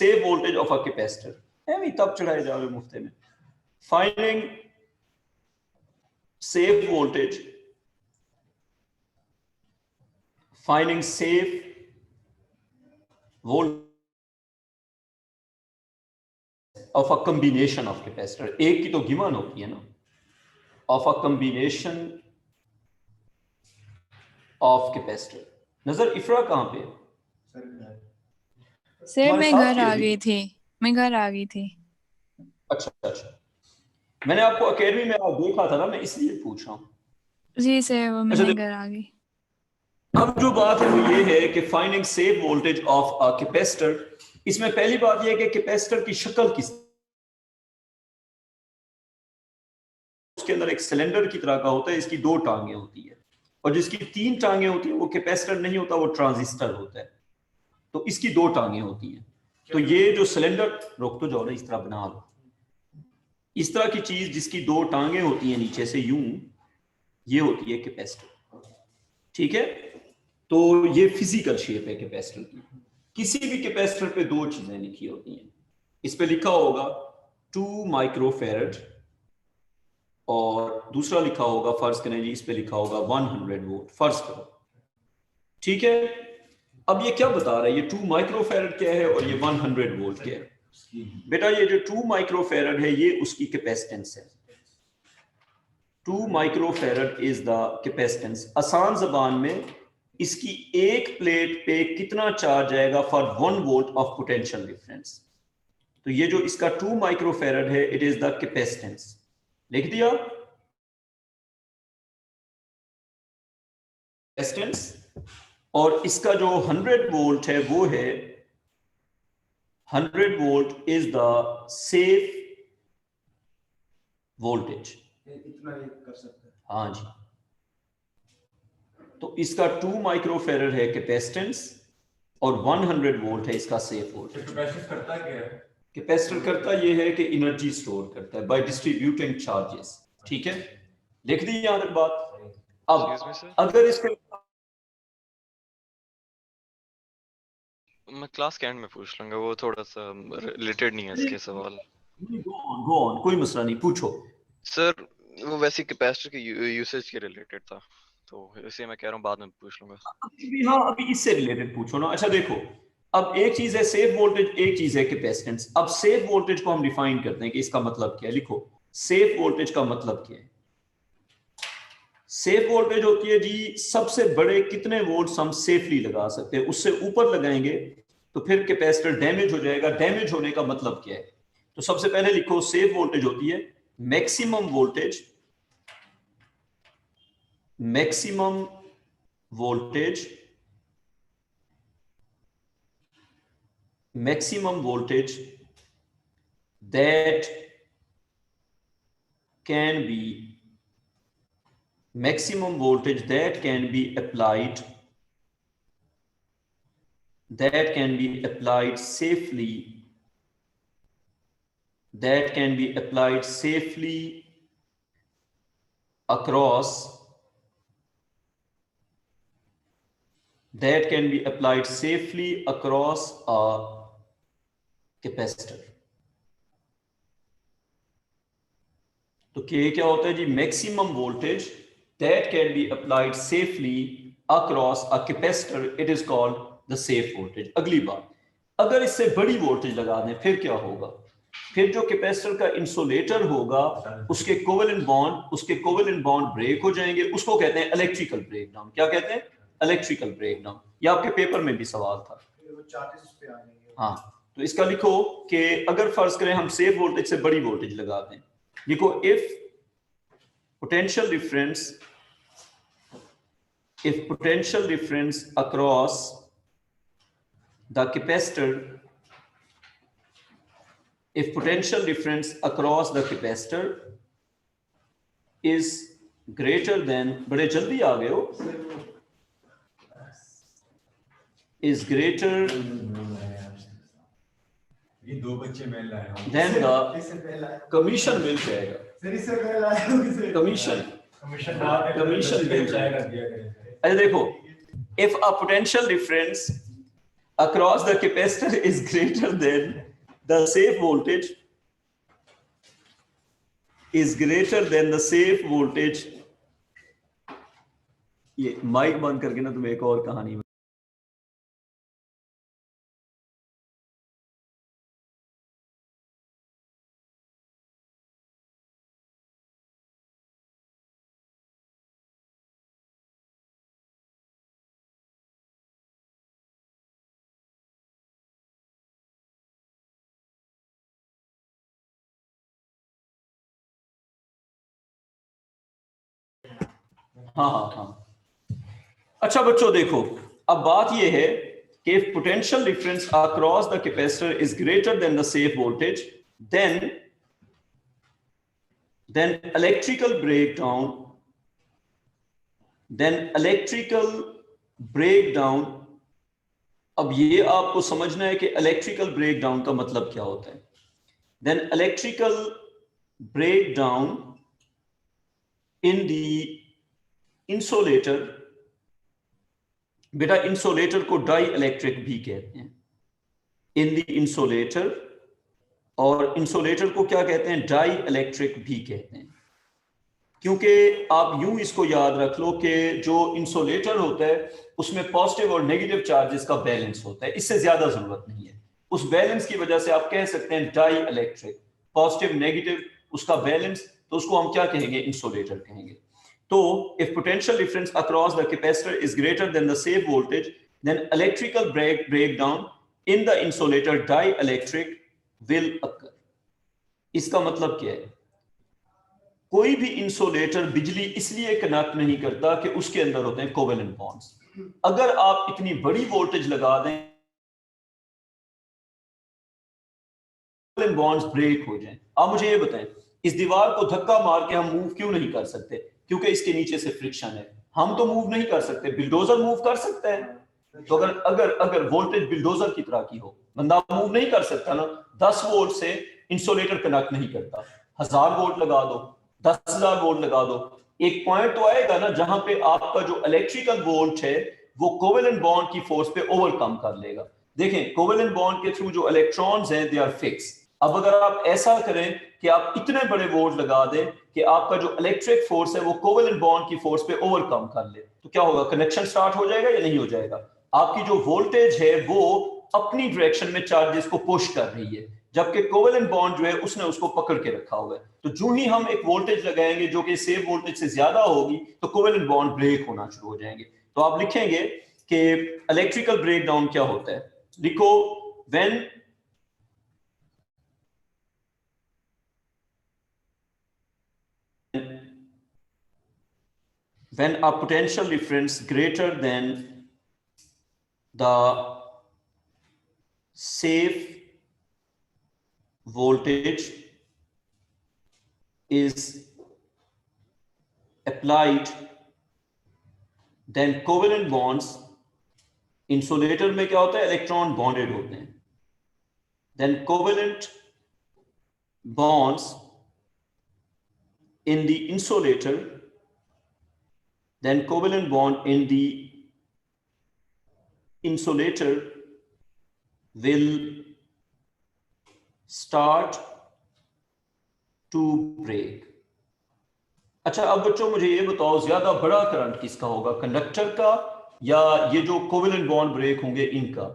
save voltage of a capacitor. ऐਵੇਂ तब चढ़ाए जा रहे मुफ्ते में. Finding save voltage. Finding save voltage of a combination of capacitor. एक की तो गिवन होती है ना. Of a combination of capacitor. नजर इफ्रा कहाँ पे? सर मैं घर आ गई थी. अच्छा. मैंने आपको अकेडमी में देखा था ना, मैं इसलिए पूछ रहा हूँ. जी सर, वो मैं घर आ गई. अब जो बात है वो ये है कि finding save voltage of a capacitor. इसमें पहली बात यह है कि कैपेसिटर की शक्ल किस, उसके अंदर एक सिलेंडर की तरह का होता है. इसकी 2 टांगें होती है, और जिसकी 3 टांगें होती है वो कैपेसिटर नहीं होता, वो ट्रांजिस्टर होता है. तो इसकी 2 टांगें होती हैं. तो ये जो सिलेंडर, रोक तो जाओ ना, इस तरह बना लो. इस तरह की चीज जिसकी 2 टांगें होती हैं नीचे से यूं, ये होती है कैपेसिटर. ठीक है. तो ये फिजिकल शेप है कैपेसिटर की. किसी भी कैपेसिटर पे 2 चीजें लिखी होती हैं. इस पे लिखा होगा 2 माइक्रोफैरड, और दूसरा लिखा होगा, फर्ज करें जी, इस पे लिखा होगा 100 वोल्ट. फर्ज करो, ठीक है. अब ये क्या बता रहा है? ये 2 माइक्रोफैरड क्या है और ये 100 वोल्ट क्या है? बेटा ये जो 2 माइक्रोफैरड है ये उसकी कैपेसिटेंस है. 2 माइक्रोफैरड इज द कैपेसिटेंस. आसान जबान में इसकी एक प्लेट पे कितना चार्ज आएगा for 1 volt of potential difference. तो ये जो इसका 2 माइक्रोफैरड है, इट इज द कैपेसिटेंस. लिख दिया कैपेसिटेंस. और इसका जो 100 वोल्ट है वो है 100 volt is the safe voltage. इतना कर सकते हैं. हाँ जी. तो इसका 2 माइक्रोफैरड है कैपेसिटेंस और 100 वोल्ट है इसका सेफ वोल्टेज. कैपेसिटर करता क्या है? कैपेसिटर करता ये है कि एनर्जी स्टोर करता है बाय डिस्ट्रीब्यूटिंग चार्जेस. ठीक है, लिख दी यहां तक बात. अब अगर इसके मैं क्लास के एंड में पूछ लूंगा, वो थोड़ा सा रिलेटेड नहीं है इसके सवाल. गो ऑन, कोई मसला नहीं, पूछो. सर वो वैसे कैपेसिटर के यूसेज के रिलेटेड था, तो इसे मैं कह रहा हूँ बाद में पूछ लूंगा. हाँ, अभी इससे रिलेटेड पूछो ना. अच्छा देखो, अब एक चीज है सेफ वोल्टेज, एक चीज है कैपेसिटेंस. अब सेफ वोल्टेज को हम डिफाइन करते हैं कि इसका मतलब क्या है. लिखो, सेफ वोल्टेज का मतलब क्या है. सेफ वोल्टेज होती है जी सबसे बड़े कितने वोल्ट्स हम सेफली लगा सकते हैं. उससे ऊपर लगाएंगे तो फिर कैपेसिटर डैमेज हो जाएगा. डैमेज होने का मतलब क्या है? तो सबसे पहले लिखो, सेफ वोल्टेज होती है maximum voltage, maximum voltage, maximum voltage that can be maximum voltage that can be applied safely, that can be applied safely across, that can be applied safely across a capacitor. तो क्या होता है जी? Maximum voltage that can be applied safely across a capacitor, it is called the safe voltage. अगली बात, अगर इससे बड़ी वोल्टेज लगा दें फिर क्या होगा? फिर जो कैपेसिटर का इंसुलेटर होगा उसके कोवेलेंट बॉन्ड ब्रेक हो जाएंगे. उसको कहते हैं इलेक्ट्रिकल ब्रेकडाउन. क्या कहते हैं? Electrical breakdown. ये आपके पेपर में भी सवाल था. हाँ, तो इसका लिखो कि अगर फर्ज करें हम सेफ वोल्टेज से बड़ी वोल्टेज लगा दें. लिखो, if potential difference across the capacitor, if potential difference across the capacitor is greater than, बड़े जल्दी आ गए हो, is greater ये 2 बच्चे मैं लाया हूं. then the कमीशन मिल जाएगा. कमीशन मिल जाएगा. अच्छा देखो, if a potential difference across the capacitor is greater than the safe voltage ये माइक बंद करके ना तुम एक और कहानी हाँ। अच्छा बच्चों देखो, अब बात यह है कि if potential difference across the capacitor is greater than the safe voltage, then electrical breakdown, अब ये आपको समझना है कि इलेक्ट्रिकल ब्रेकडाउन का मतलब क्या होता है। Then electrical breakdown in the insulator, बेटा इंसुलेटर को डाई इलेक्ट्रिक भी कहते हैं, इन द इंसुलेटर, और इंसुलेटर को क्या कहते हैं, डाई इलेक्ट्रिक भी कहते हैं। क्योंकि आप यूं इसको याद रख लो कि जो इंसुलेटर होता है उसमें पॉजिटिव और नेगेटिव चार्जेस का बैलेंस होता है, इससे ज्यादा जरूरत नहीं है। उस बैलेंस की वजह से आप कह सकते हैं डाई इलेक्ट्रिक, पॉजिटिव नेगेटिव उसका बैलेंस, तो उसको हम क्या कहेंगे, इंसुलेटर कहेंगे। तो if potential difference across the capacitor is greater than the safe voltage, then electrical breakdown in the insulator dielectric will occur. इसका मतलब क्या है, कोई भी इंसुलेटर बिजली इसलिए कनेक्ट नहीं करता कि उसके अंदर होते हैं कोवेलेंट बॉन्ड्स। अगर आप इतनी बड़ी वोल्टेज लगा दें, कोवेलेंट बॉन्ड्स ब्रेक हो जाएं। आप मुझे ये बताएं, इस दीवार को धक्का मार के हम मूव क्यों नहीं कर सकते? क्योंकि इसके नीचे से फ्रिक्शन है। हम तो मूव नहीं कर सकते, बिल्डोजर मूव कर सकते हैं। तो अगर वोल्टेज बिल्डोजर की तरह की हो, बंदा मूव नहीं कर सकता ना। 10 वोल्ट से इंसुलेटर कनेक्ट नहीं करता, 1000 वोल्ट लगा दो, 10,000 वोल्ट लगा दो, एक पॉइंट तो आएगा ना जहां पे आपका जो इलेक्ट्रिकल वोल्ट है वो कोवेलेंट बॉन्ड की फोर्स पे ओवरकम कर लेगा। देखें, कोवेलेंट बॉन्ड के थ्रू जो इलेक्ट्रॉन्स हैं दे आर फिक्स। अब अगर आप ऐसा करें कि आप इतने बड़े वोल्ट लगा दें कि आपका जो इलेक्ट्रिक फोर्स है वो कोवेलेंट बॉन्ड की फोर्स पे ओवरकम कर ले, तो क्या होगा, कनेक्शन स्टार्ट हो जाएगा या नहीं हो जाएगा? आपकी जो वोल्टेज है वो अपनी डायरेक्शन में चार्जेस को पुश कर रही है, जबकि कोवेलेंट बॉन्ड जो है उसने उसको पकड़ के रखा हुआ है। तो जो ही हम एक वोल्टेज लगाएंगे जो कि सेफ वोल्टेज से ज्यादा होगी, तो कोवेलेंट बॉन्ड ब्रेक होना शुरू हो जाएंगे। तो आप लिखेंगे कि इलेक्ट्रिकल ब्रेकडाउन क्या होता है, लिखो when a potential difference greater than the safe voltage is applied, then covalent bonds, insulator में क्या होता है, इलेक्ट्रॉन बॉन्डेड होते हैं, then covalent bonds in the insulator, then covalent bond in the insulator will start to break. अच्छा, अब बच्चों मुझे ये बताओ, ज्यादा बड़ा करंट किसका होगा, कंडक्टर का या ये जो कोवेलेंट बॉन्ड ब्रेक होंगे इनका?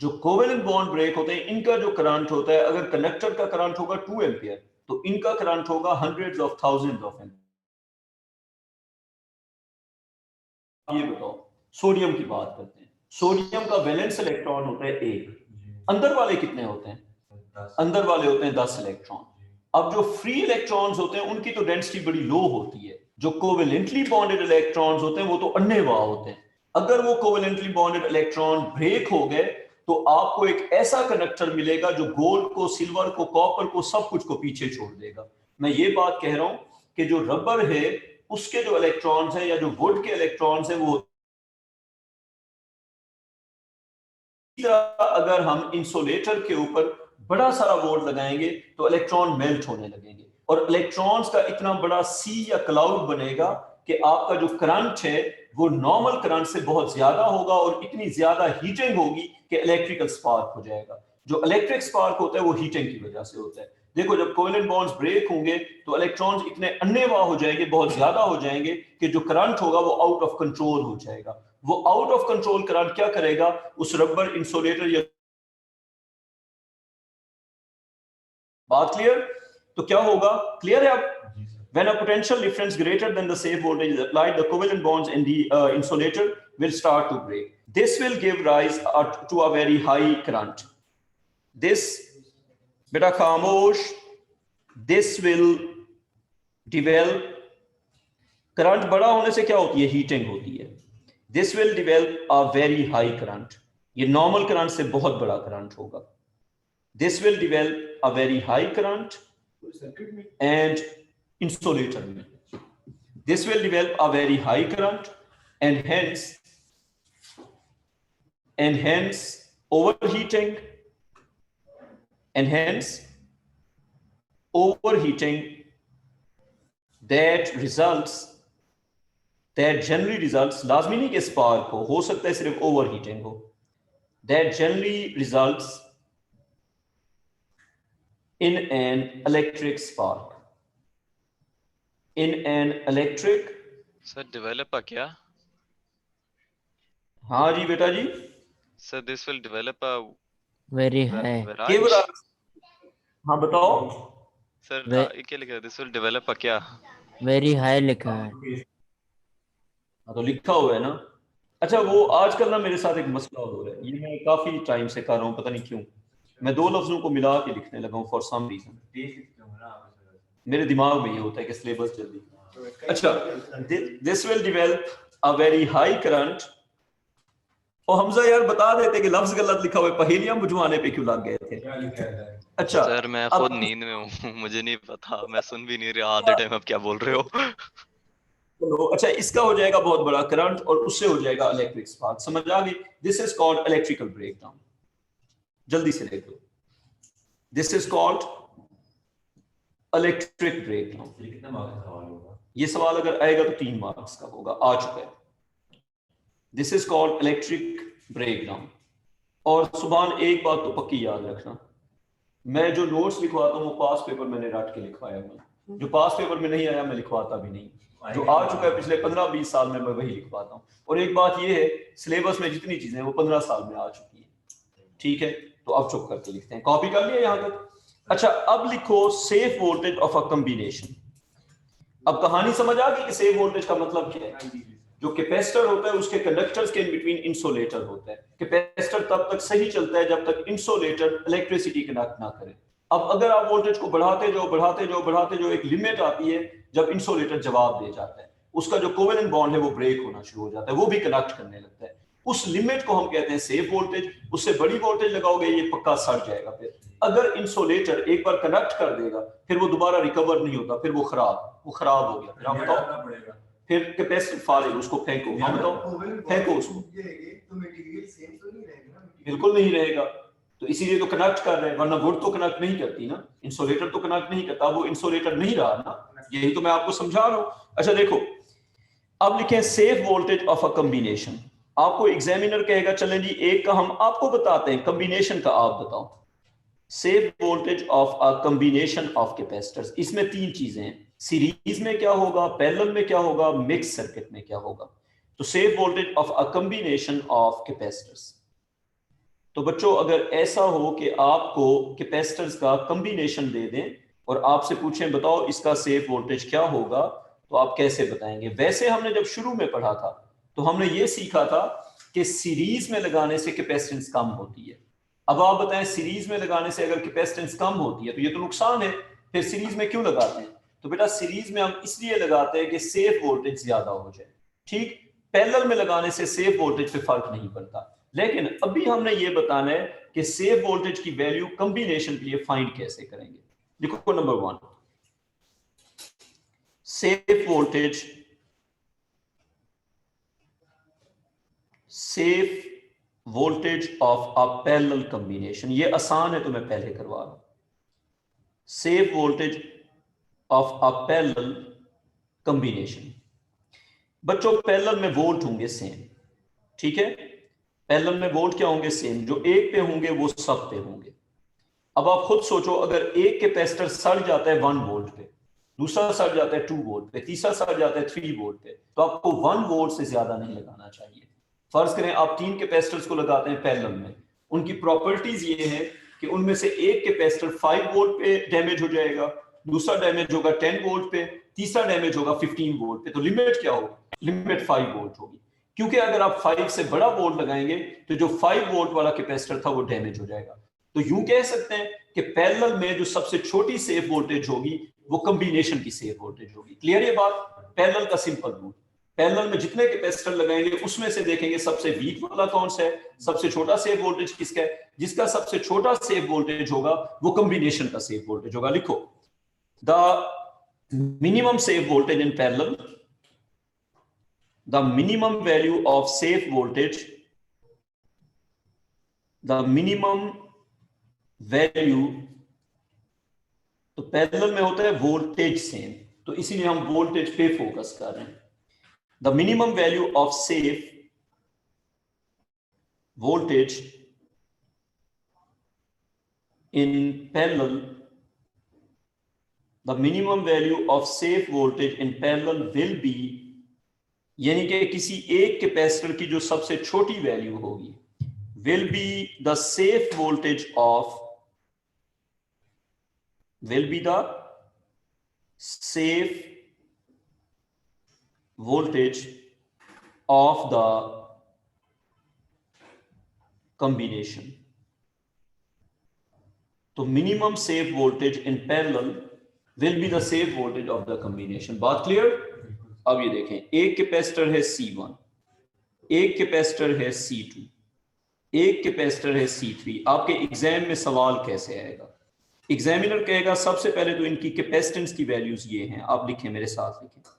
जो कोवेलेंट बॉन्ड ब्रेक होते हैं इनका जो करंट होता है, अगर कंडक्टर का करंट होगा 2 एम्पियर, तो इनका करंट होगा hundreds of thousands of ampere. ये बताओ, सोडियम की बात करते हैं। सोडियम का वैलेंस इलेक्ट्रॉन होता है 1, अंदर वाले कितने होते हैं? अंदर वाले होते हैं 10 इलेक्ट्रॉन। अब जो फ्री इलेक्ट्रॉन्स होते हैं उनकी तो डेंसिटी बड़ी लो होती है, जो कोवेलेंटली बॉन्डेड इलेक्ट्रॉन्स होते हैं वो तो अन्नेवाह होते हैं। अगर वो कोवेलेंटली बॉन्डेड इलेक्ट्रॉन ब्रेक हो गए तो आपको एक ऐसा कंडक्टर मिलेगा जो गोल्ड को, सिल्वर को, कॉपर को, सब कुछ को पीछे छोड़ देगा। मैं ये बात कह रहा हूं कि जो रबर है उसके जो इलेक्ट्रॉन्स हैं या जो वुड के इलेक्ट्रॉन्स हैं, वो अगर हम इंसुलेटर के ऊपर बड़ा सारा वोल्ट लगाएंगे तो इलेक्ट्रॉन मेल्ट होने लगेंगे और इलेक्ट्रॉन्स का इतना बड़ा सी या क्लाउड बनेगा कि आपका जो करंट है वो नॉर्मल करंट से बहुत ज्यादा होगा और इतनी ज्यादा हीटिंग होगी कि इलेक्ट्रिकल स्पार्क हो जाएगा। जो इलेक्ट्रिक स्पार्क होता है वो हीटिंग की वजह से होता है। देखो जब कोवेलेंट बॉन्ड्स ब्रेक होंगे तो इलेक्ट्रॉन्स इतने अन्नेवा हो जाएंगे, बहुत ज्यादा हो जाएंगे कि जो करंट होगा वो आउट ऑफ कंट्रोल हो जाएगा। वो आउट ऑफ कंट्रोल करंट क्या करेगा, उस रबर इंसुलेटर या बात क्लियर? तो क्या होगा, क्लियर है अब? When a potential difference greater than the safe voltage is applied, the covalent bonds in the insulator will start to break. This will give rise to a very high current. This, beta khamosh, this will develop. Current बड़ा होने से क्या होती है, heating होती है। This will develop a very high current. ये normal current से बहुत बड़ा करंट होगा। This will develop a very high current and insulator में this will develop a very high current and hence overheating that generally results, लाजमी नहीं कि spark हो सकता है सिर्फ ओवरहीटिंग हो, that generally results in an electric spark. In an electric, sir develop क्या? हाँ जी बेटा जी, sir this will develop a very high. केवल हाँ बताओ सर वे- ये क्या लिखा है, दिस विल डेवलप क्या? वेरी हाई लिखा है। हाँ तो लिखा हुआ है ना। अच्छा वो आजकल ना मेरे साथ एक मसला हो रहा है, ये मैं काफी टाइम से कर रहा हूँ, पता नहीं क्यों मैं दो लफ्जों को मिला के लिखने लगा हूँ फॉर सम रीजन। मेरे दिमाग में ये होता है कि सिलेबस जल्दी। अच्छा, this will develop a very high current. और हमजा यार बता देते कि लफ्ज गलत लिखा हुआ है, पहेलियां बुझवाने पे क्यों लग गए थे? क्या लिखा है? अच्छा सर मैं खुद नींद में हूँ, मुझे नहीं पता, मैं सुन भी नहीं रहा आधे टाइम आप क्या बोल रहे हो। चलो अच्छा, इसका हो जाएगा बहुत बड़ा करंट और उससे हो जाएगा इलेक्ट्रिक स्पार्क, समझ आ गई? This is called electrical breakdown. जल्दी से देख लो, this is called electric breakdown. ये कितना मार्क्स का सवाल होगा? ये सवाल अगर आएगा तो 3 मार्क्स का होगा, आ चुका है। This is called electric breakdown. और सुभान एक बात तो पक्की याद रखना, मैं जो नोट्स लिखवाता हूँ वो पास पेपर मैंने रट के लिखवाया हुआ, जो पास पेपर में नहीं आया मैं लिखवाता भी नहीं, जो आ चुका है पिछले 15-20 साल में मैं वही लिखवाता हूँ। और एक बात ये है, सिलेबस में जितनी चीजें वो 15 साल में आ चुकी है, ठीक है? तो अब चुप करके लिखते हैं, कॉपी कर लिया यहाँ तक? अच्छा अब लिखो safe voltage of a combination. अब कहानी समझ आ गई कि सेफ वोल्टेज का मतलब क्या है? जो कैपेसिटर होता है उसके कंडक्टर्स के इन बिटवीन इंसुलेटर होता है। कैपेसिटर तब तक सही चलता है जब तक इंसुलेटर इलेक्ट्रिसिटी कनेक्ट ना करे। अब अगर आप वोल्टेज को बढ़ाते जाओ, एक लिमिट आती है जब इंसुलेटर जवाब दे जाता है, उसका जो कोवेलेंट बॉन्ड है वो ब्रेक होना शुरू हो जाता है, वो भी कनेक्ट करने लगता है। उस लिमिट को हम कहते हैं सेफ वोल्टेज। उससे बड़ी वोल्टेज लगाओगे ये पक्का सड़ जाएगा। फिर अगर इंसुलेटर एक बार कनेक्ट कर देगा फिर वो दोबारा रिकवर नहीं होता, फिर वो खराब हो गया। फिर आप बताओ, फिर कैपेसिटर फाड़े उसको फेंको। हम बताओ, फेंको उसको। बिल्कुल नहीं रहेगा, तो इसीलिए तो कनेक्ट कर रहे हैं, वरना वुड तो कनेक्ट नहीं करती ना, इंसुलेटर तो कनेक्ट नहीं करता, वो इंसुलेटर नहीं रहा ना, यही तो मैं आपको समझा रहा हूं। अच्छा देखो, अब लिखें safe voltage of a combination. आपको एग्जामिनर कहेगा चलें जी एक का हम आपको बताते हैं, कॉम्बिनेशन का आप बताओ। Safe voltage of a combination of capacitors, इसमें 3 चीजें हैं, सीरीज में क्या होगा, पैरेलल में क्या होगा, मिक्स सर्किट में क्या होगा। तो safe voltage of a combination of capacitors. तो बच्चों अगर ऐसा हो कि आपको कैपेसिटर्स का कॉम्बिनेशन दे दें और आपसे पूछें बताओ इसका सेफ वोल्टेज क्या होगा, तो आप कैसे बताएंगे? वैसे हमने जब शुरू में पढ़ा था तो हमने ये सीखा था कि सीरीज में लगाने से कैपेसिटेंस कम होती है। अब आप बताएं सीरीज में लगाने से अगर कैपेसिटेंस कम होती है तो ये तो नुकसान है, फिर सीरीज में क्यों लगाते हैं? तो बेटा सीरीज में हम इसलिए लगाते हैं कि सेफ वोल्टेज ज्यादा हो जाए, ठीक? पैरेलल में लगाने से सेफ वोल्टेज पे फर्क नहीं पड़ता। लेकिन अभी हमने ये बताना है कि सेफ वोल्टेज की वैल्यू कॉम्बिनेशन के लिए फाइंड कैसे करेंगे। देखो number 1, safe voltage of a parallel combination. ये आसान है तो मैं पहले करवा रहा हूं। Safe voltage of a parallel combination, बच्चों पैरेलल में वोल्ट होंगे सेम, ठीक है, पैरेलल में वोल्ट क्या होंगे सेम, जो एक पे होंगे वो सब पे होंगे। अब आप खुद सोचो, अगर एक कैपेसिटर सड़ जाता है 1 वोल्ट पे, दूसरा सड़ जाता है 2 वोल्ट पे, तीसरा सड़ जाता है 3 वोल्ट पे, तो आपको 1 वोल्ट से ज्यादा नहीं लगाना चाहिए। फर्ज करें आप 3 कैपेसिटर्स को लगाते हैं पैरेलल में, उनकी प्रॉपर्टीज ये है कि उनमें से एक कैपेसिटर 5 वोल्ट पे डैमेज हो जाएगा, दूसरा डैमेज होगा 10 वोल्ट पे, तीसरा डैमेज होगा 15 वोल्ट पे। तो लिमिट क्या होगी, लिमिट 5 वोल्ट होगी, क्योंकि अगर आप 5 से बड़ा वोल्ट लगाएंगे तो जो 5 वोल्ट वाला कैपेसिटर था वो डैमेज हो जाएगा। तो यूं कह सकते हैं कि पैरेलल में जो सबसे छोटी सेफ वोल्टेज होगी वो कॉम्बिनेशन की सेफ वोल्टेज होगी। क्लियर ये बात, पैरेलल का सिंपल रूल, पैरेलल में जितने कैपेसिटर लगाएंगे उसमें से देखेंगे सबसे वीक वाला कौन सा है, सबसे छोटा सेफ वोल्टेज किसका है, जिसका सबसे छोटा सेफ वोल्टेज होगा वो कॉम्बिनेशन का सेफ वोल्टेज होगा। लिखो, the minimum safe voltage in parallel, the minimum value of safe voltage, the minimum value, तो पैरेलल में होता है वोल्टेज सेम, तो इसीलिए हम वोल्टेज पे फोकस कर रहे हैं। The minimum value of safe voltage in parallel, the minimum value of safe voltage in parallel will B, यानी कि किसी एक कैपेसिटर की जो सबसे छोटी वैल्यू होगी, will be the safe voltage of, will be the safe voltage of the combination. तो minimum safe voltage in parallel will be the safe voltage of the combination. बात क्लियर? अब ये देखें, एक कैपेसिटर है C1, एक capacitor है C2, एक कैपेसिटर है C3। आपके एग्जाम में सवाल कैसे आएगा, एग्जामिनर कहेगा सबसे पहले तो इनकी कैपेसिटेंस की वैल्यूज ये हैं, आप लिखें मेरे साथ लिखें,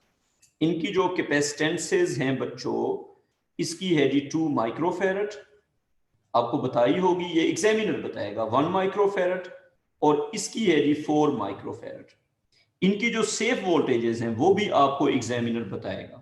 इनकी जो कैपेसिटेंसेस हैं बच्चों, इसकी है जी 2 माइक्रोफेरेड, आपको बताई होगी, ये एग्जामिनर बताएगा 1 माइक्रोफेरेड, और इसकी है जी 4 माइक्रोफेरेड। इनकी जो सेफ वोल्टेजेस हैं वो भी आपको एग्जामिनर बताएगा।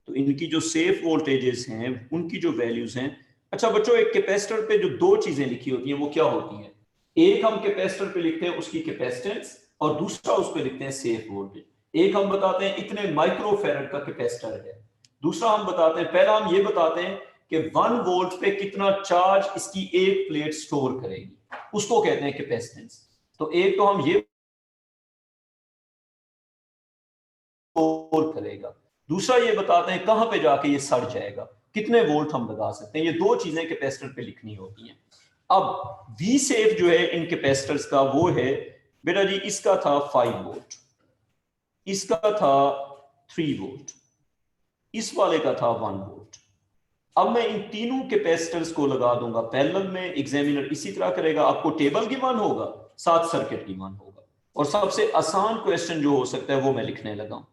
तो इनकी जो सेफ वोल्टेजेस हैं उनकी जो वैल्यूज हैं, अच्छा बच्चों एक कैपेसिटर पे जो 2 चीजें लिखी होती हैं वो क्या होती हैं, एक हम कैपेसिटर पे लिखते हैं उसकी कैपेसिटेंस, और दूसरा उस पे लिखते हैं सेफ वोल्टेज। एक हम बताते हैं इतने माइक्रोफेरेड का कैपेसिटर है, दूसरा हम बताते हैं, पहला हम ये बताते हैं कि 1 वोल्ट पे कितना चार्ज इसकी एक प्लेट स्टोर करेगी, उसको कहते हैं कैपेसिटेंस। तो एक तो हम ये स्टोर करेगा, दूसरा ये बताते हैं कहां पे जाके ये सड़ जाएगा, कितने वोल्ट हम लगा सकते हैं। ये 2 चीजें कैपेसिटर पे लिखनी होती हैं। अब वी सेफ जो है इन कैपेसिटर्स का वो है बेटा जी, इसका था 5 वोल्ट, इसका था 3 वोल्ट, इस वाले का था 1 वोल्ट। अब मैं इन तीनों कैपेसिटर्स को लगा दूंगा पैरेलल में, एग्जामिनर इसी तरह करेगा, आपको टेबल गिवन होगा, साथ सर्किट गिवन होगा, और सबसे आसान क्वेश्चन जो हो सकता है वो मैं लिखने लगा हूं।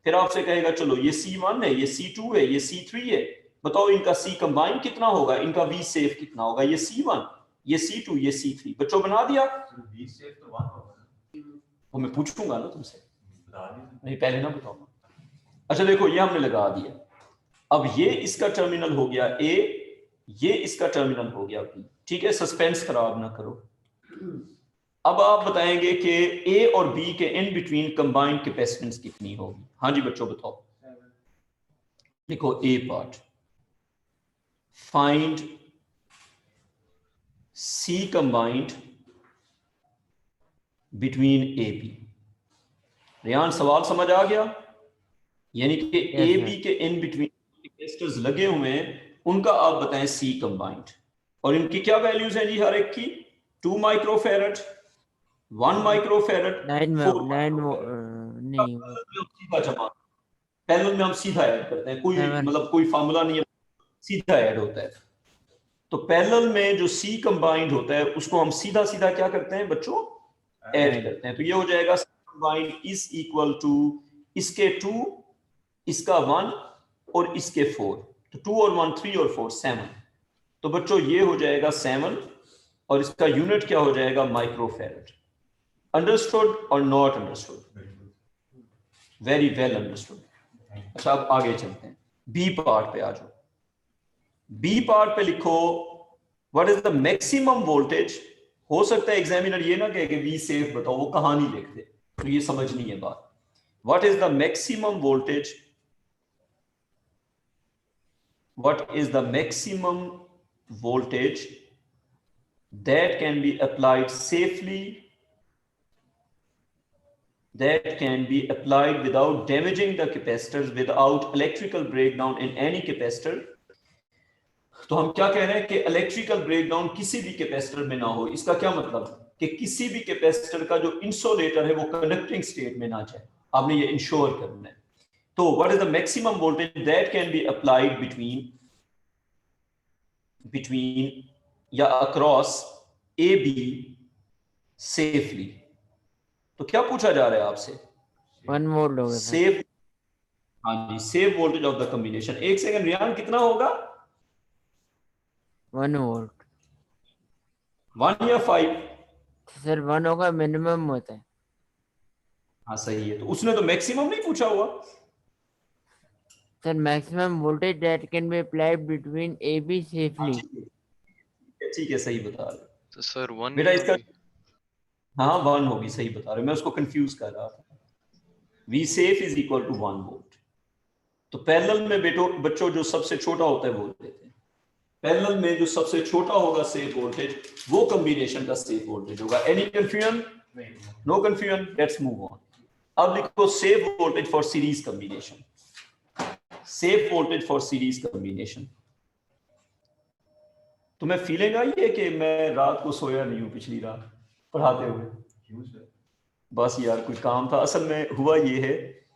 फिर आपसे कहेगा चलो ये C1 है, ये C2 है, ये C3 है, बताओ इनका C कंबाइन कितना होगा, इनका V सेफ कितना होगा, ये C1, ये C2, ये C3। बच्चों बना दिया, V सेफ तो 1 होगा, वो मैं पूछूंगा ना तुमसे, बता दीजिए। नहीं पहले ना बताऊंगा। अच्छा देखो ये हमने लगा दिया, अब ये इसका टर्मिनल हो गया A, ये इसका टर्मिनल हो गया B, ठीक है, सस्पेंस खराब ना करो। अब आप बताएंगे कि A और B के इन बिटवीन कंबाइंड कैपेसिटेंस कितनी होगी। हाँ जी बच्चों बताओ, देखो A part, find C combined between A B। Riyan सवाल समझ आ गया, यानी कि A B के इन बिटवीन कैपेसिटर्स लगे हुए हैं, उनका आप बताएं C कंबाइंड, और इनकी क्या वैल्यूज हैं जी हर एक की, 2 माइक्रोफेरेड, 1 माइक्रोफेरेड, 4 नहीं सीधा जमा, पैरेलल में हम सीधा ऐड करते हैं, कोई 7 मतलब कोई फार्मूला नहीं है, सीधा ऐड होता है। तो पैरेलल में जो C कंबाइंड होता है उसको हम सीधा सीधा क्या करते हैं बच्चों, ऐड करते हैं। तो ये हो जाएगा C combined is equal to इसके 2, इसका 1 और इसके 4, तो 2 और 1 3 और 4 7। तो बच्चों ये हो जाएगा 7, और इसका यूनिट क्या हो जाएगा, माइक्रोफेरेड। अंडरस्टूड और not understood? Very well understood. अच्छा अब आगे चलते हैं, बी पार्ट पे आ जाओ। बी पार्ट पे लिखो what is the maximum voltage. हो सकता है एग्जामिनर ये ना कहे कि बी सेफ बताओ, वो कहानी लिख दे, तो ये समझनी है बात। What is the maximum voltage, what is the maximum voltage that can be applied safely, that can be applied without damaging the capacitors, without electrical breakdown in any capacitor। तो हम क्या कह रहे हैं कि इलेक्ट्रिकल ब्रेकडाउन किसी भी capacitor में ना हो। इसका क्या मतलब कि किसी भी कैपेसिटर का जो इंसुलेटर है वो कंडक्टिंग स्टेट में ना जाए, आपने ये इंश्योर करना है। तो what is the maximum voltage that can be applied between या across AB safely। तो क्या पूछा जा रहा है आपसे? 1 वोल्ट होगा सर। सेफ, हाँ जी, safe voltage of the combination. एक सेकंड रियान, कितना होगा? 1 वोल्ट 1 या 5? सर 1 होगा, मिनिमम होता है। हाँ सही है, तो उसने तो मैक्सिमम नहीं पूछा हुआ। Sir maximum voltage that can be applied between A B हाँ, सेफली। ठीक है सही बता रहे हो तो सर 1 बेटा। नहीं इसका होगी? हाँ 1 होगी, सही बता रहे हो, मैं उसको कंफ्यूज कर रहा था। V safe is equal to 1 volt. तो पैरेलल में बच्चों जो सबसे छोटा होता है वो लेते हैं। पैरेलल में जो सबसे छोटा होगा सेफ वोल्टेज, वो कॉम्बिनेशन का सेफ वोल्टेज होगा। Any confusion? No confusion, let's move on. अब लिखो safe voltage for series combination. Safe voltage for series combination. तुम्हें फीलिंग आई है कि मैं रात को सोया नहीं हूं पिछली रात पढ़ाते हुए? क्यों सर? बस यार कोई काम था। असल में हुआ ये है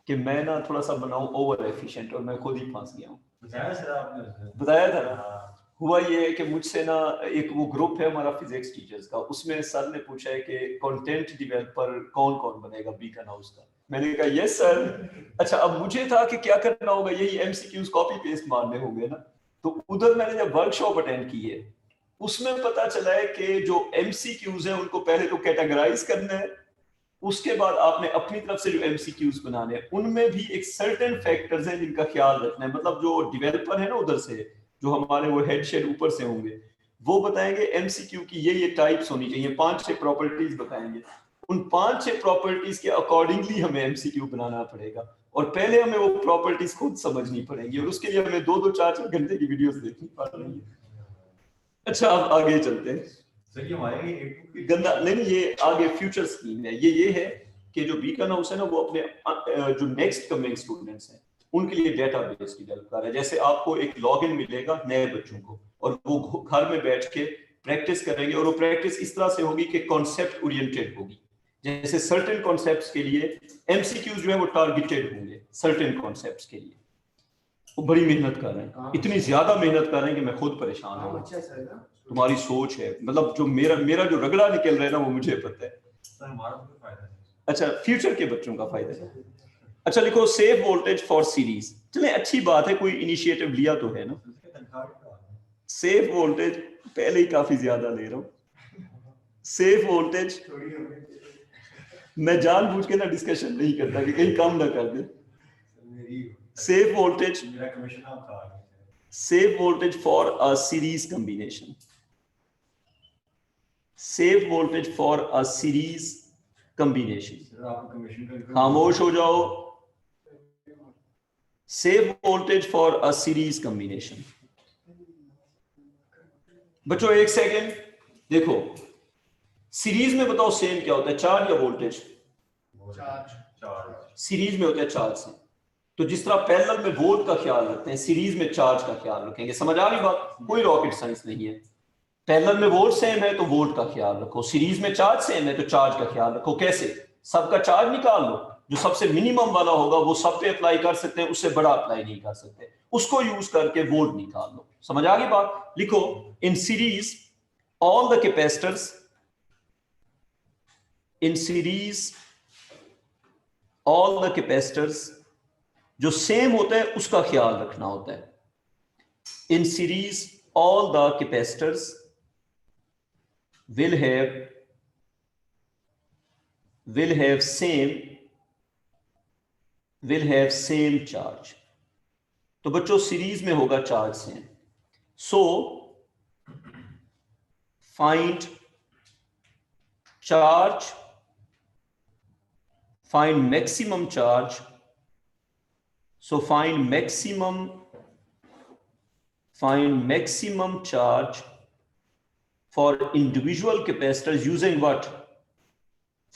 कि मैं ना थोड़ा सा बनाऊं ओवर एफिशिएंट, और मैं खुद ही फंस गया हूँ। बताया सर आपने उसे? बताया था ना। हाँ। हुआ ये है कि मुझसे ना एक वो ग्रुप है हमारा फिजिक्स टीचर्स का, उसमें सर ने पूछा है कि कंटेंट डेवलपर कौन कौन बनेगा बीकन हाउस का। मैंने कहा यस सर। अच्छा अब मुझे था कि क्या करना होगा, यही एमसीक्यूज कॉपी पेस्ट मारने होंगे ना। तो उधर मैंने जब वर्कशॉप अटेंड की है, उसमें पता चला है कि जो एमसीक्यूज हैं उनको पहले तो कैटेगराइज करना है, उसके बाद आपने अपनी तरफ से जो एमसीक्यूज बनाने हैं उनमें भी एक सर्टेन फैक्टर्स हैं जिनका ख्याल रखना है। मतलब जो डेवलपर है ना उधर से, जो हमारे वो हेड शेड ऊपर से होंगे, वो बताएंगे एमसीक्यू की ये टाइप्स होनी चाहिए, 5-6 प्रॉपर्टीज बताएंगे। उन 5-6 प्रॉपर्टीज के अकॉर्डिंगली हमें एमसीक्यू बनाना पड़ेगा, और पहले हमें वो प्रॉपर्टीज खुद समझनी पड़ेंगी, और उसके लिए हमें 2-2 4-4 घंटे की वीडियोस देखनी पड़ रही है। अच्छा अब आगे चलते हैं। सर ये हमारे लिए एक गंदा नहीं, ये आगे फ्यूचर स्कीम है। ये है कि जो बीकन हाउस है ना, वो अपने जो नेक्स्ट कमिंग स्टूडेंट्स हैं उनके लिए डेटाबेस डेवलप कर रहा है। जैसे आपको एक लॉगिन मिलेगा नए बच्चों को, और वो घर में बैठ के प्रैक्टिस करेंगे, और वो प्रैक्टिस इस तरह से होगी कि कॉन्सेप्ट ओरिएंटेड होगी। जैसे सर्टेन कॉन्सेप्ट्स के लिए एमसीक्यूज जो है वो टारगेटेड होंगे सर्टेन कॉन्सेप्ट्स के लिए। वो बड़ी मेहनत कर रहे हैं, इतनी ज्यादा मेहनत कर रहे हैं कि मैं खुद परेशान हूँ। तुम्हारी सोच है, मतलब जो मेरा जो रगड़ा निकल रहा है ना, वो मुझे पता है। सर हमारा तो कोई फायदा नहीं। अच्छा फ्यूचर के बच्चों का फायदा है। अच्छा लिखो सेफ वोल्टेज फॉर सीरीज। चले अच्छी बात है, कोई इनिशिएटिव लिया तो है ना। उसके तनख्वाह भी करा दें। सेफ वोल्टेज पहले ही काफी ज्यादा ले रहा हूँ। सेफ वोल्टेज थोड़ी हो गई। मैं जानबूझ के ना डिस्कशन नहीं करता कि कहीं काम ना कर दे। सर मेरी सेफ वोल्टेज, मेरा कमीशन आप खा गए। Safe voltage for a series combination. Safe voltage for a series combination. Sir आपको कमीशन का खामोश हो जाओ। Save voltage for a series combination. बच्चों एक सेकेंड देखो, सीरीज में बताओ सेम क्या होता है, चार्ज या वोल्टेज? चार्ज। सीरीज में होता है चार्ज से। तो जिस तरह पैरेलल में वोल्ट का ख्याल रखते हैं, सीरीज में चार्ज का ख्याल रखेंगे। समझ आ रही बात? कोई रॉकेट साइंस नहीं है। पैरेलल में वोल्ट सेम है तो वोल्ट का ख्याल रखो, सीरीज में चार्ज सेम है तो चार्ज का ख्याल रखो। कैसे? सबका चार्ज निकाल लो, जो सबसे मिनिमम वाला होगा वो सब पे अप्लाई कर सकते हैं, उससे बड़ा अप्लाई नहीं कर सकते, उसको यूज करके वोल्ट निकाल लो। समझ आ गई बात? लिखो in series all the capacitors, in series all the capacitors, जो सेम होता है उसका ख्याल रखना होता है। In series all the capacitors will have same will have same charge. तो बच्चों सीरीज में होगा charge same. So find charge, find maximum charge. So find maximum charge for individual capacitors using what?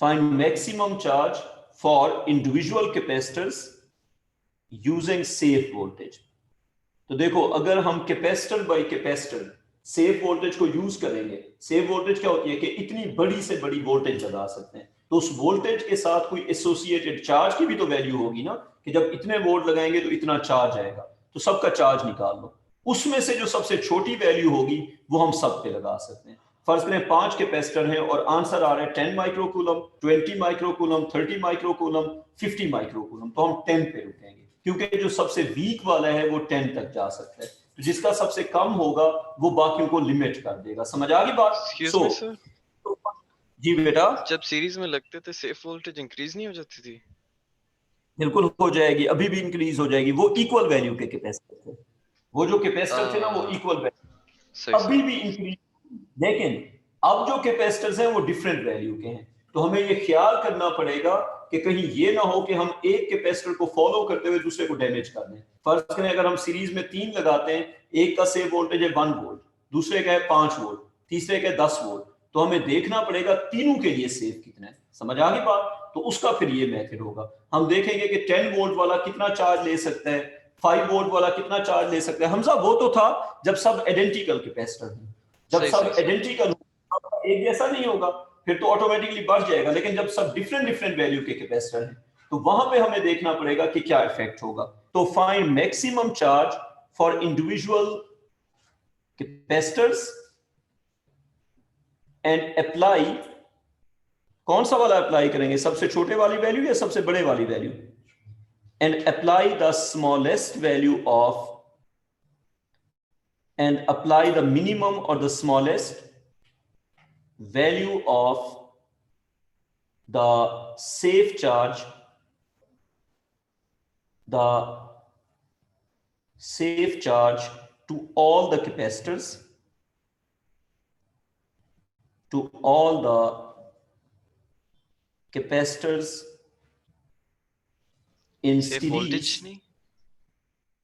Find maximum charge for individual capacitors using safe voltage. तो देखो अगर हम capacitor by capacitor safe voltage को use करेंगे, सेफ वोल्टेज क्या होती है कि इतनी बड़ी से बड़ी वोल्टेज लगा सकते हैं, तो उस वोल्टेज के साथ कोई एसोसिएटेड चार्ज की भी तो वैल्यू होगी ना, कि जब इतने वोल्ट लगाएंगे तो इतना चार्ज आएगा, तो सबका चार्ज निकाल लो, उसमें से जो सबसे छोटी वैल्यू होगी वो हम सब पे लगा सकते हैं. फर्ज करें 5 कैपेसिटर हैं और आंसर आ रहा है 10 माइक्रोकूलम, 20 माइक्रोकूलम, 30 माइक्रोकूलम, 50 माइक्रोकूलम, तो हम 10 पे रुकेंगे क्योंकि जो सबसे वीक वाला है वो 10 तक जा सकता है, तो जिसका सबसे कम होगा वो बाकियों को लिमिट कर देगा. समझ आ गई बात? Excuse me, sir. जी बेटा, जब सीरीज में लगते थे सेफ वोल्टेज इंक्रीज नहीं हो जाती थी? बिल्कुल हो जाएगी, अभी भी इंक्रीज हो जाएगी. वो इक्वल वैल्यू के कैपेसिटर थे, वो जो कैपेसिटर थे ना वो इक्वल वैल्यू, अभी भी इंक्रीज. लेकिन अब जो कैपेसिटर्स हैं वो डिफरेंट वैल्यू के हैं, तो हमें ये ख्याल करना पड़ेगा कि कहीं ये ना हो कि हम एक कैपेसिटर को फॉलो करते हुए दूसरे को डैमेज कर दें. फर्ज करें अगर हम सीरीज में 3 लगाते हैं, एक का सेव वोल्टेज है 1 वोल्ट, दूसरे का है 5 वोल्ट, तीसरे का है 10 वोल्ट, तो हमें देखना पड़ेगा तीनों के लिए सेव कितना है. समझ आ गई बात? तो उसका फिर ये मेथड होगा. हम देखेंगे कि 10 वोल्ट वाला कितना चार्ज ले सकता है, 5 वोल्ट वाला कितना चार्ज ले सकता है. हमजा वो तो था जब सब आइडेंटिकल कैपेसिटर हैं, जब सब आइडेंटिकल एक जैसा नहीं होगा फिर तो ऑटोमेटिकली बढ़ जाएगा, लेकिन जब सब डिफरेंट वैल्यू के कैपेसिटर हैं तो वहां पे हमें देखना पड़ेगा कि क्या इफेक्ट होगा. तो find maximum charge for individual capacitors and apply. कौन सा वाला अप्लाई करेंगे, सबसे छोटे वाली वैल्यू या सबसे बड़े वाली value? And apply the smallest value of, and apply the minimum और the smallest value of the safe charge, the safe charge to all the capacitors, to all the capacitors in safe series. Voltage नहीं?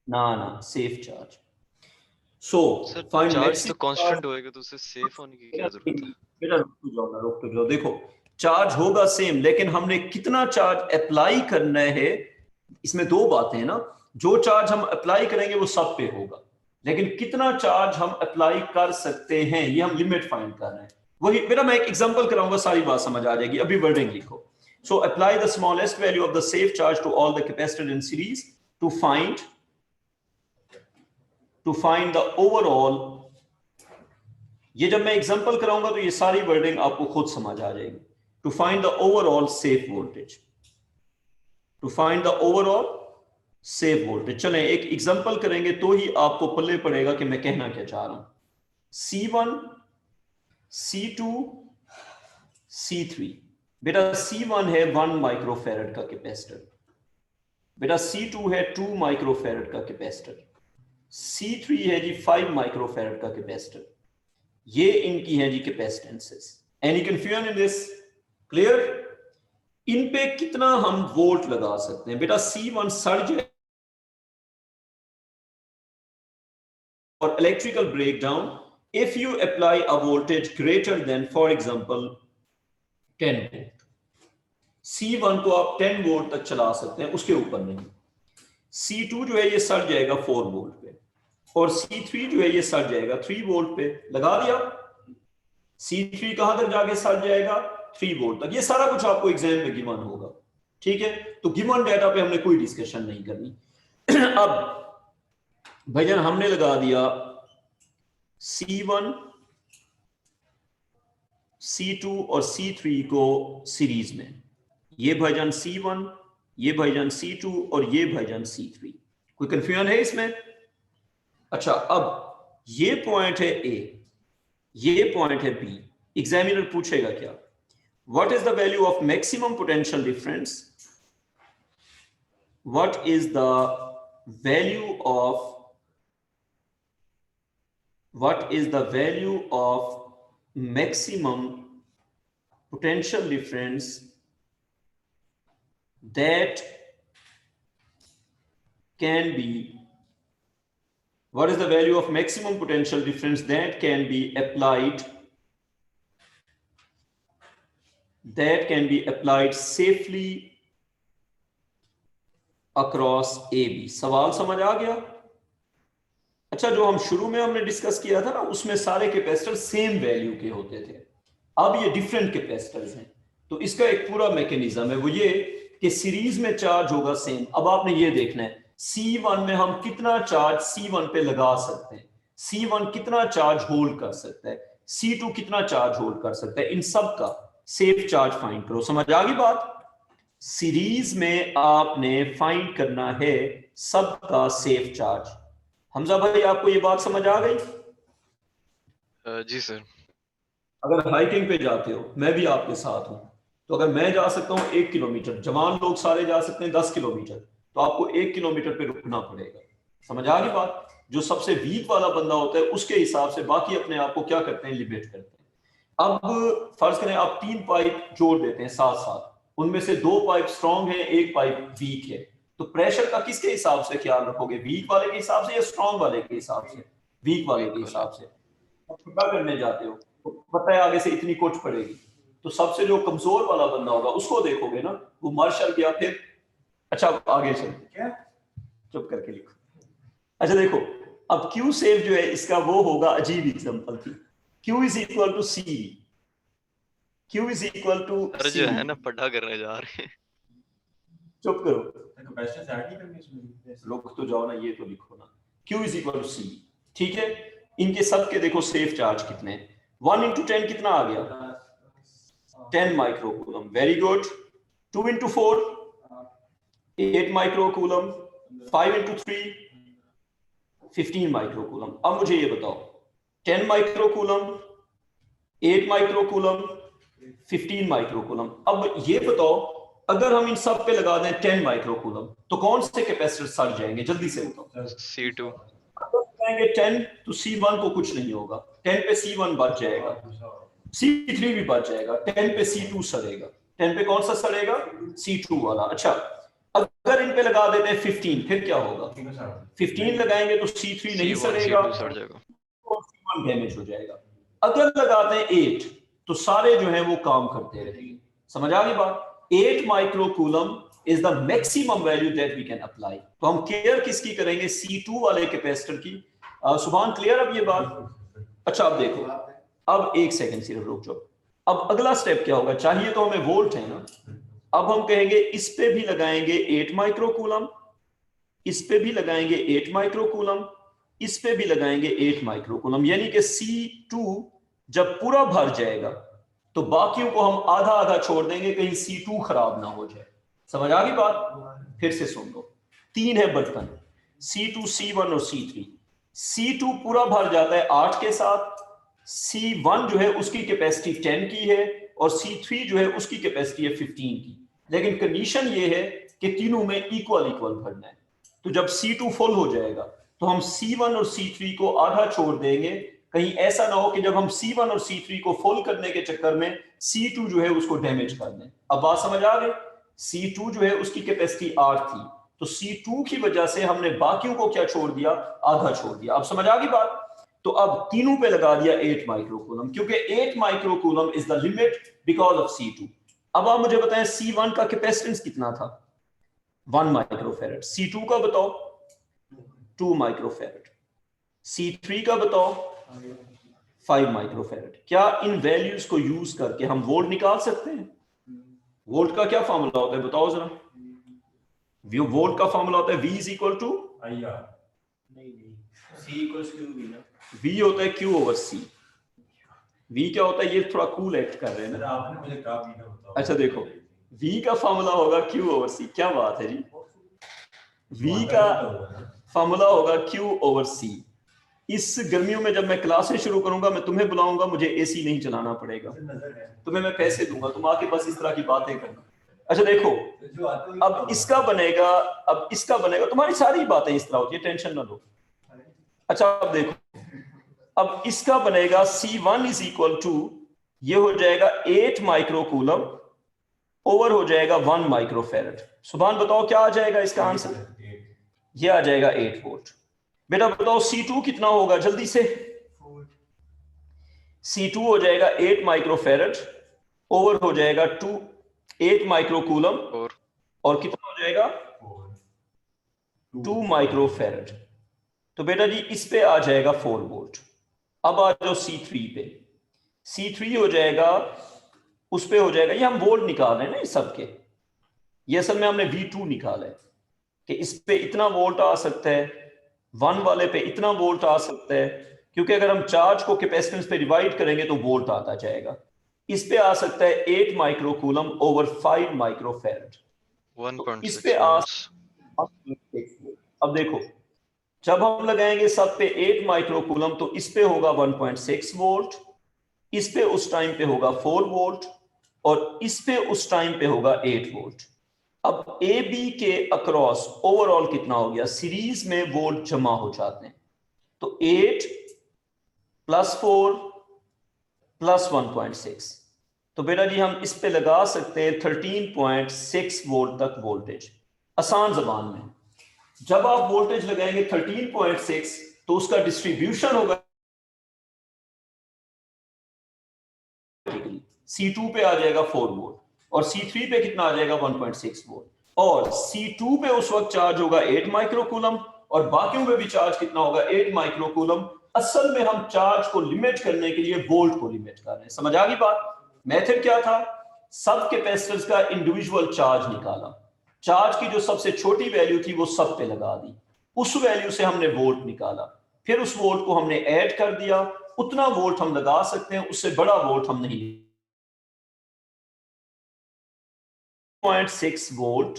ना safe charge. So sir find charge तो maximum constant होएगा तो उसे safe होने की क्या जरूरत है? बेटा रुक तो जाओ. देखो चार्ज होगा सेम, लेकिन हमने कितना चार्ज अप्लाई करना है, इसमें दो बातें हैं ना. जो चार्ज हम अप्लाई करेंगे वो सब पे होगा, लेकिन कितना चार्ज हम अप्लाई कर सकते हैं ये हम लिमिट फाइंड कर रहे हैं. वही बेटा मैं एक एग्जांपल कराऊंगा, सारी बात समझ आ जाएगी. अभी वर्डिंग लिखो. So apply the smallest value of the safe charge to all the capacitor in series to find the overall. ये जब मैं एग्जांपल कराऊंगा तो ये सारी वर्डिंग आपको खुद समझ आ जाएगी. To find the overall safe voltage, to find the overall safe voltage. चलें एक एग्जांपल करेंगे तो ही आपको पल्ले पड़ेगा कि मैं कहना क्या चाह रहा हूं. C1, C2, C3. बेटा C1 है 1 माइक्रोफैरड का कैपेसिटर, बेटा C2 है 2 माइक्रोफैरड का कैपेसिटर, C3 है जी 5 माइक्रोफैरड का कैपेसिटर. ये इनकी है जी capacitances. Any confusion in this? Clear? इन पे कितना हम वोल्ट लगा सकते हैं? बेटा C1 सर्ज और electrical breakdown if you apply a voltage greater than, for example, 10 volt. C1 को आप 10 वोल्ट तक चला सकते हैं, उसके ऊपर नहीं. C2 जो है ये सड़ जाएगा 4 वोल्ट पे, और C3 जो है ये सड़ जाएगा 3 वोल्ट पे. लगा दिया. C3 कहां तक जाके सड़ जाएगा? 3 वोल्ट तक. ये सारा कुछ आपको एग्जाम में गिवन होगा, ठीक है? तो गिवन डाटा पे हमने कोई डिस्कशन नहीं करनी. अब भाईजान हमने लगा दिया C1, C2 और C3 को सीरीज में. ये भाईजान C1, ये भाईजान C2 और ये भाईजान C3. कोई कंफ्यूजन है इसमें? अच्छा, अब ये पॉइंट है A, ये पॉइंट है B. एग्जामिनर पूछेगा क्या? What is the value of maximum potential difference what is the value of maximum potential difference that can be what is the value of maximum potential difference that can be applied safely across AB। सवाल समझ आ गया? अच्छा, जो हम शुरू में हमने discuss किया था ना, उसमें सारे कैपेसिटर सेम वैल्यू के होते थे। अब ये डिफरेंट कैपेसिटर्स हैं, तो इसका एक पूरा मैकेनिज्म है, वो ये कि सीरीज में चार्ज होगा सेम। अब आपने ये देखना है C1 में हम कितना चार्ज C1 पे लगा सकते हैं, C1 कितना चार्ज होल्ड कर सकता है, C2 कितना चार्ज होल्ड कर सकता है, इन सब का सेफ चार्ज फाइंड करो। समझ आ गई बात? सीरीज में आपने फाइंड करना है सबका सेफ चार्ज। हमजा भाई, आपको ये बात समझ आ गई? जी सर। अगर हाइकिंग पे जाते हो, मैं भी आपके साथ हूं, तो अगर मैं जा सकता हूं 1 किलोमीटर, जवान लोग सारे जा सकते हैं 10 किलोमीटर, तो आपको 1 किलोमीटर पे रुकना पड़ेगा। समझ आ गई बात? जो सबसे वीक वाला बंदा होता है उसके हिसाब से बाकी अपने आप को क्या करते हैं, लिमिट करते हैं। अब फर्ज करें आप 3 पाइप जोड़ देते हैं साथ साथ, उनमें से 2 पाइप स्ट्रॉन्ग है, 1 पाइप वीक है, तो प्रेशर का किसके हिसाब से ख्याल रखोगे, वीक वाले के हिसाब से या स्ट्रॉन्ग वाले के हिसाब से? वीक वाले के हिसाब से। पता करने जाते हो तो पता है आगे से इतनी कोच पड़ेगी, तो सबसे जो कमजोर वाला बंदा होगा उसको देखोगे ना, वो मार्शल गया फिर। अच्छा, आगे चल, क्या? चुप करके लिखो। अच्छा देखो, अब Q सेव जो है इसका वो होगा, अजीब एग्जांपल थी, Q is equal to C, Q is equal to sir जो है ना पढ़ा करने जा रहे हैं। चुप करो, कैपेसिटेंस ऐड नहीं करनी इसमें। रुक तो जाओ ना, ये तो लिखो ना, Q is equal to C। ठीक है, इनके सब के देखो सेफ चार्ज कितने हैं। 1 into 10 कितना आ गया? 10 microcoulomb. Very good. 2 into 4 8 microcoulomb. 5 into 3 15 microcoulomb. अब मुझे ये बताओ, 10 माइक्रोकूलम, 8 माइक्रोकूलम, 15 माइक्रोकूलम। अब ये बताओ, अगर हम इन सब पे लगा दें 10 माइक्रोकूलम, तो कौन से कैपेसिटर सड़ जाएंगे? जल्दी से बताओ। C2। लगाएंगे 10 तो C1 को कुछ नहीं होगा, 10 पे C1 बच जाएगा, C3 भी बच जाएगा, 10 पे C2 सड़ेगा। 10 पे कौन सा सड़ेगा? C2 वाला। अच्छा, अगर इन पे लगा देते हैं 15, फिर क्या होगा? 15 लगाएंगे तो C3 नहीं C1 सड़ेगा, C2 सड़ जाएगा। C1 डैमेज हो जाएगा। अगर लगाते हैं 8, तो सारे जो है वो काम करते रहेंगे। समझ आ गई बात? 8 microcoulomb is the maximum value that we can apply। तो हम केयर किसकी करेंगे? C2 वाले कैपेसिटर की। सुभान, क्लियर अब ये बात? अच्छा, अब देखो, अब एक सेकंड सिर्फ रुक जाओ। अब अगला स्टेप क्या होगा? चाहिए तो हमें वोल्ट है ना, अब हम कहेंगे इस पे भी लगाएंगे 8 माइक्रोकूलम, इस पे भी लगाएंगे 8 माइक्रोकूलम, इस पे भी लगाएंगे 8 माइक्रोकूलम, यानी कि C2 जब पूरा भर जाएगा तो बाकियों को हम आधा आधा छोड़ देंगे, कहीं C2 खराब ना हो जाए। समझ आ गई बात? फिर से सुन लो, 3 है बर्तन, C2, C1 और C3। C2 पूरा भर जाता है 8 के साथ, C1 जो है उसकी कैपेसिटी 10 की है, और C3 जो है उसकी कैपेसिटी है 15 की। लेकिन कंडीशन ये है कि तीनों में इक्वल इक्वल भरना है। तो जब C2 फुल हो जाएगा तो हम C1 और C3 को आधा छोड़ देंगे, कहीं ऐसा ना हो कि जब हम C1 और C3 को फुल करने के चक्कर में C2 जो है उसको डैमेज कर दें। अब बात समझ आ गई? C2 जो है उसकी कैपेसिटी 8 थी, तो C2 की वजह से हमने बाकियों को क्या छोड़ दिया? आधा छोड़ दिया। अब समझ आ गई बात? तो अब तीनों पे लगा दिया 8 माइक्रोकूलम, क्योंकि 8 microcoulomb is the limit because of C2। अब आप मुझे बताएं C1 का कैपेसिटेंस कितना था? 1 माइक्रोफैरड। C2 का बताओ? 2 माइक्रोफैरड। C3 का बताओ? 5 माइक्रोफैरड। क्या इन वैल्यूज को यूज करके हम वोल्ट निकाल सकते हैं? वोल्ट का क्या फॉर्मूला होता है बताओ जरा? वोल्ट का फॉर्मूला होता है V is equal to V होता है Q ओवर C। V क्या होता है? ये थोड़ा कूल एक्ट कर रहे हैं ना आपने मुझे कहा भी ना बताओ। अच्छा देखो, V का फॉर्मूला होगा Q ओवर C। क्या बात है जी, V का फॉर्मूला होगा Q ओवर C। इस गर्मियों में जब मैं क्लासें शुरू करूंगा, मैं तुम्हें बुलाऊंगा, मुझे AC नहीं चलाना पड़ेगा, तुम्हें मैं पैसे दूंगा, तुम आके बस इस तरह की बातें करना। अच्छा देखो, जो आता है अब इसका बनेगा, तुम्हारी सारी बातें इस तरह होती है, टेंशन ना लो। अच्छा अब देखो, अब इसका बनेगा C1 इज इक्वल टू, ये हो जाएगा 8 माइक्रोकूलम ओवर हो जाएगा 1 माइक्रोफेरेड। सुभान बताओ क्या आ जाएगा इसका आंसर? ये आ जाएगा 8 वोल्ट। बेटा बताओ C2 कितना होगा जल्दी से? C2 हो जाएगा 8 माइक्रोफेरेड ओवर हो जाएगा 8 माइक्रोकूलम, और कितना हो जाएगा? 2 माइक्रोफेरेड। तो बेटा जी इस पे आ जाएगा 4 वोल्ट। अब आ जाओ C3 पे, C3 हो जाएगा, उस पे हो जाएगा, ये हम वोल्ट निकाल रहे हैं ना इस सब के, ये असल में हमने V2 निकाला है कि इस पे इतना वोल्ट आ सकता है, 1 वाले पे इतना वोल्ट आ सकता है, क्योंकि अगर हम चार्ज को कैपेसिटेंस पे डिवाइड करेंगे तो वोल्ट आता जाएगा। इस पे आ सकता है 8 माइक्रोकूलम ओवर 5 माइक्रोफेरेड, 1.6 इस पे आ। अब देखो जब हम लगाएंगे सब पे 8 माइक्रोकूलम तो इस पे होगा 1.6 वोल्ट, इस पे उस टाइम पे होगा 4 वोल्ट, और इस पे उस टाइम पे होगा 8 वोल्ट। अब ए बी के अक्रॉस ओवरऑल कितना हो गया? सीरीज में वोल्ट जमा हो जाते हैं, तो 8 प्लस 4 प्लस 1.6, तो बेटा जी हम इस पे लगा सकते हैं 13.6 वोल्ट तक वोल्टेज। आसान जबान में जब आप वोल्टेज लगाएंगे 13.6 तो उसका डिस्ट्रीब्यूशन होगा, C2 पे आ जाएगा 4 वोल्ट, और C3 पे कितना आ जाएगा? 1.6 वोल्ट, और C2 पे उस वक्त चार्ज होगा 8 माइक्रोकूलम, और बाकियों पे भी चार्ज कितना होगा? 8 माइक्रोकूलम। असल में हम चार्ज को लिमिट करने के लिए वोल्ट को लिमिट कर रहे हैं। समझ आ गई बात? मेथड क्या था? सब कैपेसिटर्स का इंडिविजुअल चार्ज निकाला, चार्ज की जो सबसे छोटी वैल्यू थी वो सब पे लगा दी, उस वैल्यू से हमने वोल्ट निकाला, फिर उस वोल्ट को हमने ऐड कर दिया, उतना वोल्ट हम लगा सकते हैं, उससे बड़ा वोल्ट हम नहीं। 0.6 वोल्ट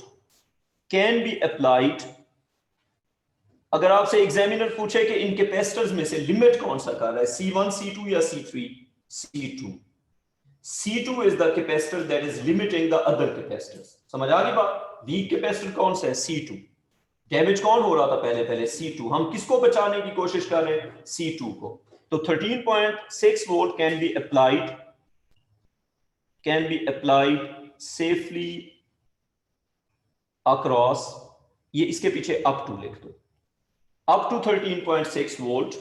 कैन बी अप्लाइड। अगर आपसे एग्जामिनर पूछे कि इन कैपेसिटर्स में से लिमिट कौन सा कर रहा है, C1 C2 या C3? C2। C2 is the capacitor that is limiting the other capacitors। समझ आ गई बात? वीक कैपेसिटर कौन सा है? C2। डैमेज कौन हो रहा था पहले? C2। हम किसको बचाने की कोशिश कर रहे हैं? C2 को। तो 13.6 volt can be applied safely across, ये इसके पीछे up to लिख दो, up to 13.6 volt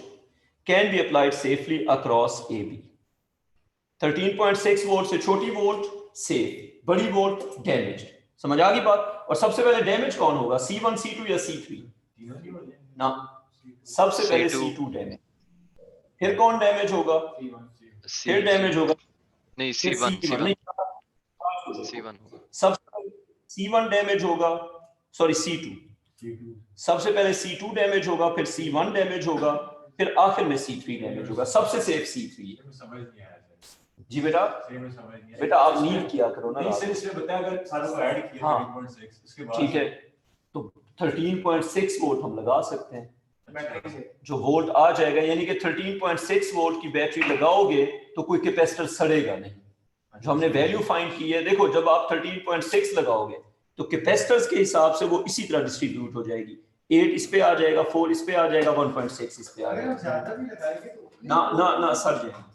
can be applied safely across AB। 13.6 volt से छोटी वोल्ट सेफ, बड़ी वोल्ट डैमेज। समझ आ गई बात? और सबसे पहले डैमेज कौन होगा? C1 C2 या C3? ना, सबसे पहले C2 डैमेज, फिर कौन डैमेज होगा? फिर डैमेज होगा नहीं C1 होगा, सबसे पहले C1 डैमेज होगा, सॉरी C2, सबसे पहले C2 डैमेज होगा, फिर C1 डैमेज होगा, फिर आखिर में C3 डैमेज होगा। सबसे सेफ C3 है। समझ नहीं आया जी बेटा, बेटा आप नीड किया करो ना, बताया अगर सारों को ऐड किया 13.6 इसके बाद ठीक है, तो 13.6 वोल्ट हम लगा सकते हैं, जो वोल्ट आ जाएगा, यानी कि 13.6 वोल्ट की बैटरी लगाओगे तो कोई कैपेसिटर सड़ेगा नहीं। जो हमने वैल्यू फाइंड की है, देखो जब आप 13.6 लगाओगे तो कैपेसिटर्स के हिसाब से वो इसी तरह डिस्ट्रीब्यूट हो जाएगी, 8 इस पे आ जाएगा, 4 इस पे आ जाएगा, 1.6 इस पे आ जाएगा। ना सड़ जाएगा।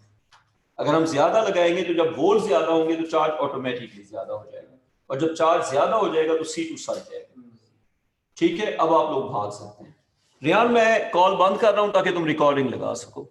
अगर हम ज्यादा लगाएंगे तो जब वोल्ट ज्यादा होंगे तो चार्ज ऑटोमेटिकली ज्यादा हो जाएगा, और जब चार्ज ज्यादा हो जाएगा तो C2 सड़ जाएगा। ठीक है, अब आप लोग भाग सकते हैं। रियान मैं कॉल बंद कर रहा हूं ताकि तुम रिकॉर्डिंग लगा सको।